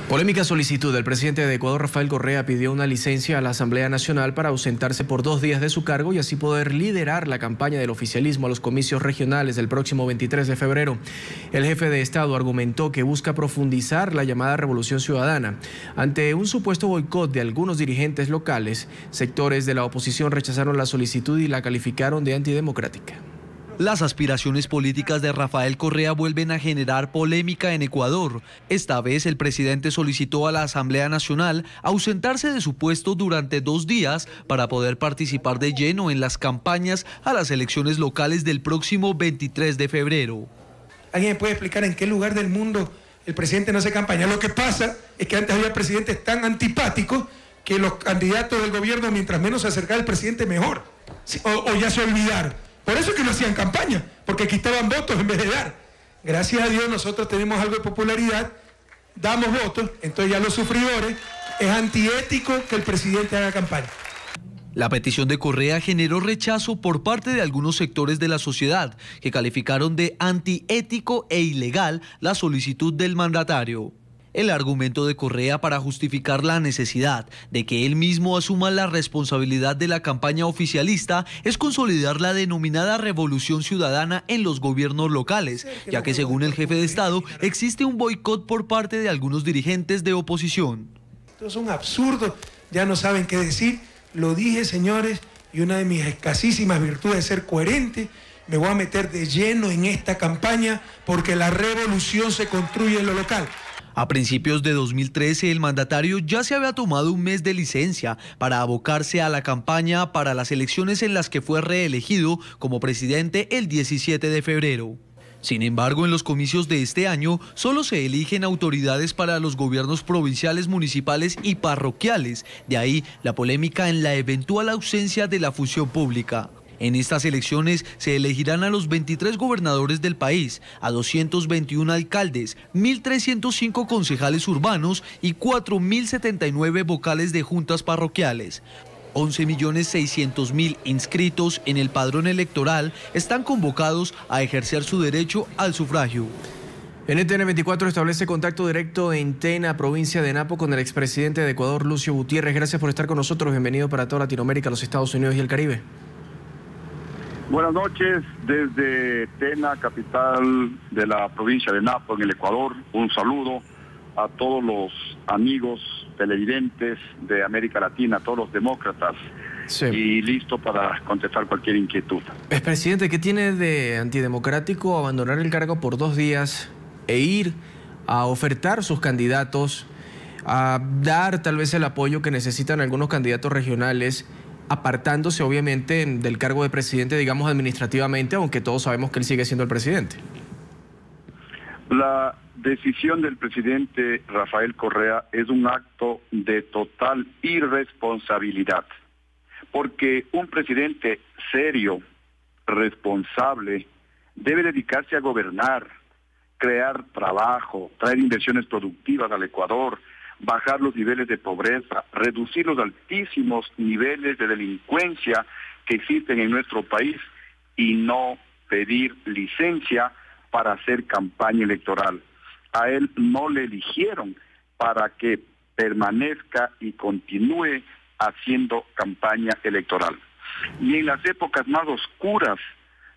Polémica solicitud. El presidente de Ecuador, Rafael Correa, pidió una licencia a la Asamblea Nacional para ausentarse por 2 días de su cargo y así poder liderar la campaña del oficialismo a los comicios regionales del próximo 23 de febrero. El jefe de Estado argumentó que busca profundizar la llamada revolución ciudadana. Ante un supuesto boicot de algunos dirigentes locales, sectores de la oposición rechazaron la solicitud y la calificaron de antidemocrática. Las aspiraciones políticas de Rafael Correa vuelven a generar polémica en Ecuador. Esta vez el presidente solicitó a la Asamblea Nacional ausentarse de su puesto durante 2 días para poder participar de lleno en las campañas a las elecciones locales del próximo 23 de febrero. ¿Alguien me puede explicar en qué lugar del mundo el presidente no hace campaña? Lo que pasa es que antes había presidentes tan antipáticos que los candidatos del gobierno, mientras menos se acercaba el presidente, mejor. O ya se olvidaron. Por eso es que no hacían campaña, porque quitaban votos en vez de dar. Gracias a Dios nosotros tenemos algo de popularidad, damos votos, entonces ya los sufridores, es antiético que el presidente haga campaña. La petición de Correa generó rechazo por parte de algunos sectores de la sociedad, que calificaron de antiético e ilegal la solicitud del mandatario. El argumento de Correa para justificar la necesidad de que él mismo asuma la responsabilidad de la campaña oficialista es consolidar la denominada revolución ciudadana en los gobiernos locales, ya que según el jefe de Estado existe un boicot por parte de algunos dirigentes de oposición. Esto es un absurdo, ya no saben qué decir. Lo dije, señores, y una de mis escasísimas virtudes es ser coherente. Me voy a meter de lleno en esta campaña porque la revolución se construye en lo local. A principios de 2013, el mandatario ya se había tomado un mes de licencia para abocarse a la campaña para las elecciones en las que fue reelegido como presidente el 17 de febrero. Sin embargo, en los comicios de este año solo se eligen autoridades para los gobiernos provinciales, municipales y parroquiales. De ahí la polémica en la eventual ausencia de la función pública. En estas elecciones se elegirán a los 23 gobernadores del país, a 221 alcaldes, 1.305 concejales urbanos y 4.079 vocales de juntas parroquiales. 11.600.000 inscritos en el padrón electoral están convocados a ejercer su derecho al sufragio. NTN 24 establece contacto directo en Tena, provincia de Napo, con el expresidente de Ecuador, Lucio Gutiérrez. Gracias por estar con nosotros. Bienvenido para toda Latinoamérica, los Estados Unidos y el Caribe. Buenas noches desde Tena, capital de la provincia de Napo, en el Ecuador. Un saludo a todos los amigos televidentes de América Latina, a todos los demócratas, sí. Y listo para contestar cualquier inquietud. Expresidente, ¿qué tiene de antidemocrático abandonar el cargo por 2 días e ir a ofertar sus candidatos, a dar tal vez el apoyo que necesitan algunos candidatos regionales, apartándose obviamente del cargo de presidente, digamos administrativamente, aunque todos sabemos que él sigue siendo el presidente? La decisión del presidente Rafael Correa es un acto de total irresponsabilidad, porque un presidente serio, responsable, debe dedicarse a gobernar, crear trabajo, traer inversiones productivas al Ecuador, bajar los niveles de pobreza, reducir los altísimos niveles de delincuencia que existen en nuestro país y no pedir licencia para hacer campaña electoral. A él no le eligieron para que permanezca y continúe haciendo campaña electoral. Y en las épocas más oscuras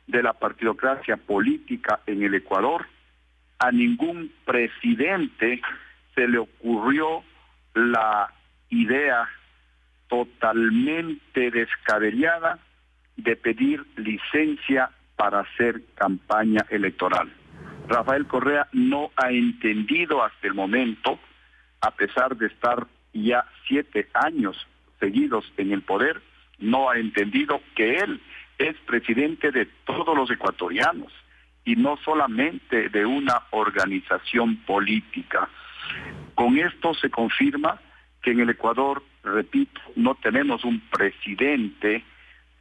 de la partidocracia política en el Ecuador, a ningún presidente se le ocurrió la idea totalmente descabellada de pedir licencia para hacer campaña electoral. Rafael Correa no ha entendido hasta el momento, a pesar de estar ya 7 años seguidos en el poder, no ha entendido que él es presidente de todos los ecuatorianos y no solamente de una organización política. Con esto se confirma que en el Ecuador, repito, no tenemos un presidente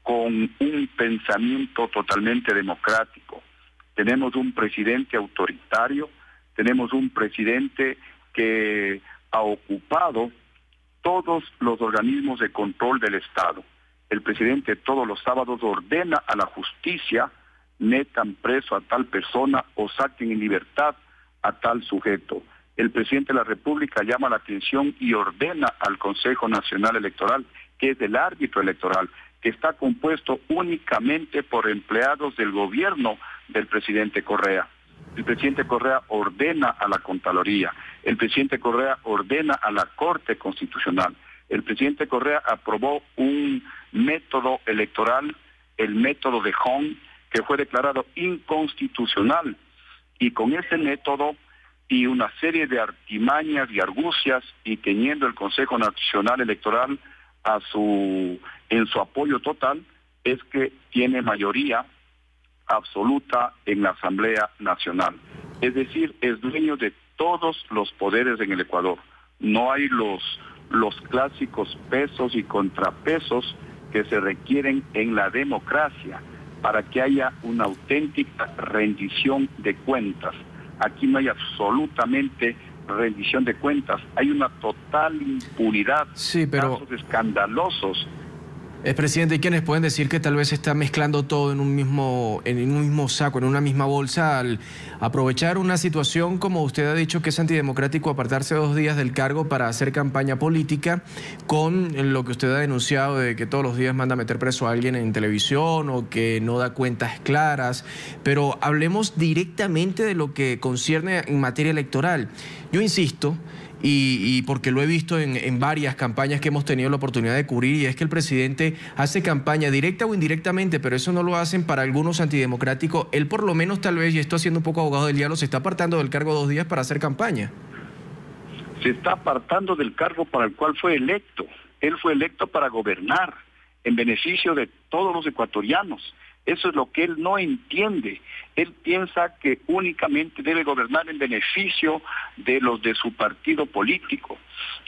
con un pensamiento totalmente democrático. Tenemos un presidente autoritario, tenemos un presidente que ha ocupado todos los organismos de control del Estado. El presidente todos los sábados ordena a la justicia: metan preso a tal persona o saquen en libertad a tal sujeto. el presidente de la República llama la atención y ordena al Consejo Nacional Electoral, que es el árbitro electoral, que está compuesto únicamente por empleados del gobierno del presidente Correa. El presidente Correa ordena a la Contraloría, el presidente Correa ordena a la Corte Constitucional. El presidente Correa aprobó un método electoral, el método de Hong, que fue declarado inconstitucional. Y con ese método y una serie de artimañas y argucias, y teniendo el Consejo Nacional Electoral en su apoyo total, es que tiene mayoría absoluta en la Asamblea Nacional. Es decir, es dueño de todos los poderes en el Ecuador. No hay los clásicos pesos y contrapesos que se requieren en la democracia para que haya una auténtica rendición de cuentas. Aquí no hay absolutamente rendición de cuentas, hay una total impunidad, sí, pero casos escandalosos. Presidente, hay quienes pueden decir que tal vez se está mezclando todo en un mismo saco, en una misma bolsa, al aprovechar una situación, como usted ha dicho, que es antidemocrático apartarse 2 días del cargo para hacer campaña política, con lo que usted ha denunciado de que todos los días manda a meter preso a alguien en televisión o que no da cuentas claras. Pero hablemos directamente de lo que concierne en materia electoral. Yo insisto, y porque lo he visto en varias campañas que hemos tenido la oportunidad de cubrir, y es que el presidente hace campaña directa o indirectamente, pero eso no lo hacen para algunos antidemocráticos. Él por lo menos tal vez, y esto haciendo un poco abogado del diablo, se está apartando del cargo 2 días para hacer campaña. Se está apartando del cargo para el cual fue electo. Él fue electo para gobernar en beneficio de todos los ecuatorianos. Eso es lo que él no entiende. Él piensa que únicamente debe gobernar en beneficio de los de su partido político.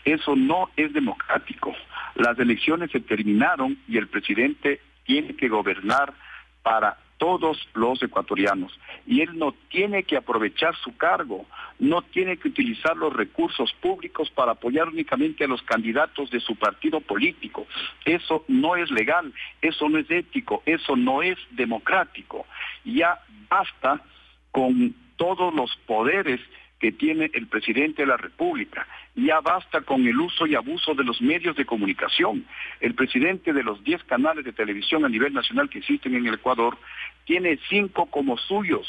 Eso no es democrático. Las elecciones se terminaron y el presidente tiene que gobernar para todos los ecuatorianos. Y él no tiene que aprovechar su cargo, no tiene que utilizar los recursos públicos para apoyar únicamente a los candidatos de su partido político. Eso no es legal, eso no es ético, eso no es democrático. Ya basta con todos los poderes que tiene el presidente de la República. Ya basta con el uso y abuso de los medios de comunicación. El presidente de los 10 canales de televisión a nivel nacional que existen en el Ecuador tiene 5 como suyos.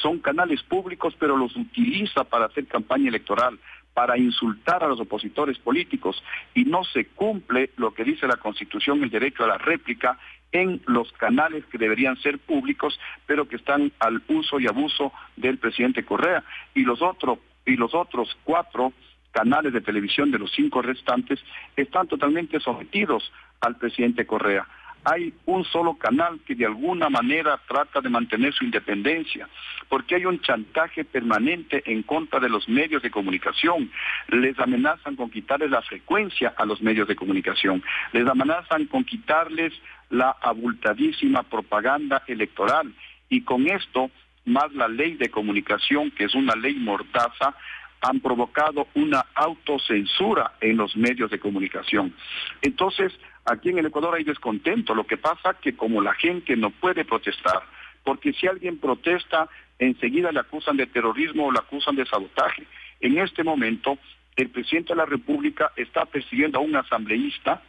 Son canales públicos, pero los utiliza para hacer campaña electoral, para insultar a los opositores políticos, y no se cumple lo que dice la Constitución, el derecho a la réplica, en los canales que deberían ser públicos, pero que están al uso y abuso del presidente Correa. Y los otros 4 canales de televisión de los 5 restantes están totalmente sometidos al presidente Correa. Hay un solo canal que de alguna manera trata de mantener su independencia, porque hay un chantaje permanente en contra de los medios de comunicación. Les amenazan con quitarles la frecuencia a los medios de comunicación, les amenazan con quitarles la abultadísima propaganda electoral, y con esto, más la ley de comunicación, que es una ley mordaza, han provocado una autocensura en los medios de comunicación. Entonces, aquí en el Ecuador hay descontento. Lo que pasa que como la gente no puede protestar, porque si alguien protesta, enseguida le acusan de terrorismo o le acusan de sabotaje. En este momento, el presidente de la República está persiguiendo a un asambleísta,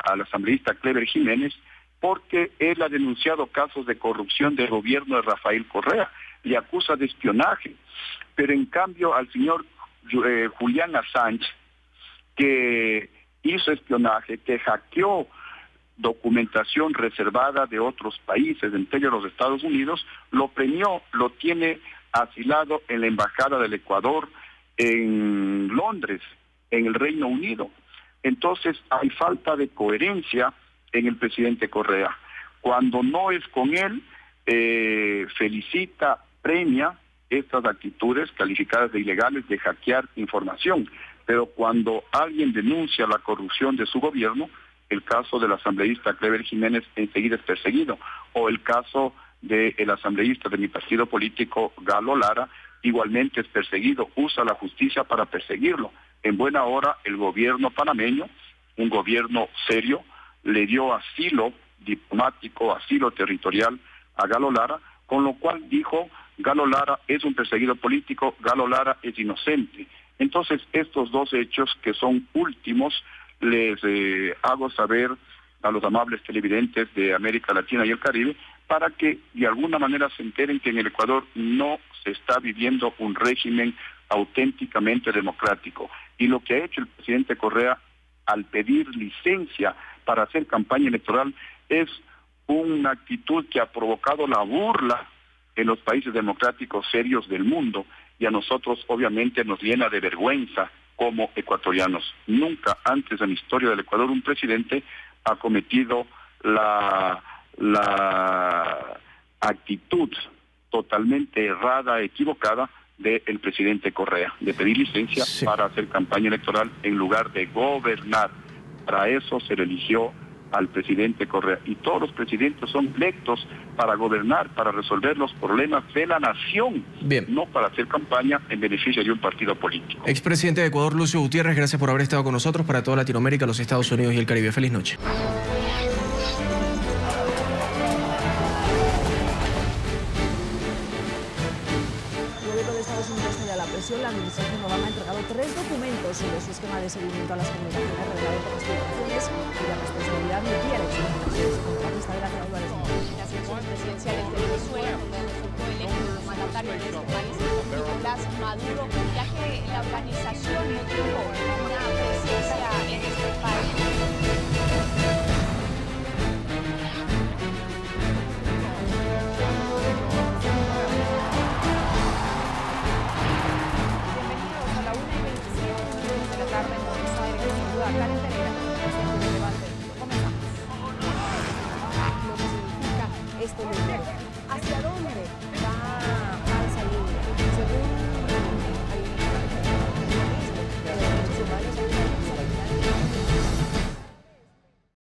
al asambleísta Clever Jiménez, porque él ha denunciado casos de corrupción del gobierno de Rafael Correa, le acusa de espionaje. Pero en cambio al señor Julian Assange, que hizo espionaje, que hackeó documentación reservada de otros países, entre ellos los Estados Unidos, lo premió, lo tiene asilado en la Embajada del Ecuador en Londres, en el Reino Unido. Entonces hay falta de coherencia en el presidente Correa. Cuando no es con él, felicita, premia estas actitudes calificadas de ilegales de hackear información. Pero cuando alguien denuncia la corrupción de su gobierno, el caso del asambleísta Clever Jiménez enseguida es perseguido, o el caso del asambleísta de mi partido político, Galo Lara, igualmente es perseguido, usa la justicia para perseguirlo. En buena hora el gobierno panameño, un gobierno serio, le dio asilo diplomático, asilo territorial a Galo Lara, con lo cual dijo: Galo Lara es un perseguido político, Galo Lara es inocente. Entonces, estos dos hechos, que son últimos, les hago saber a los amables televidentes de América Latina y el Caribe, para que de alguna manera se enteren que en el Ecuador no se está viviendo un régimen auténticamente democrático. Y lo que ha hecho el presidente Correa al pedir licencia para hacer campaña electoral es una actitud que ha provocado la burla en los países democráticos serios del mundo, y a nosotros obviamente nos llena de vergüenza como ecuatorianos. Nunca antes en la historia del Ecuador un presidente ha cometido la actitud totalmente errada, equivocada del presidente Correa, de pedir licencia para hacer campaña electoral en lugar de gobernar. Para eso se le eligió al presidente Correa, y todos los presidentes son electos para gobernar, para resolver los problemas de la nación, no para hacer campaña en beneficio de un partido político. Expresidente de Ecuador, Lucio Gutiérrez, gracias por haber estado con nosotros para toda Latinoamérica, los Estados Unidos y el Caribe. Feliz noche. La administración Obama ha entregado 3 documentos sobre su esquema de seguimiento a las comunicaciones revelado por las filtraciones y la responsabilidad nuclear en su contratista de la fraudulenta. Las elecciones presidenciales de Venezuela, donde resultó electo el mandatario de este país, Nicolás Maduro, ya que la organización no tuvo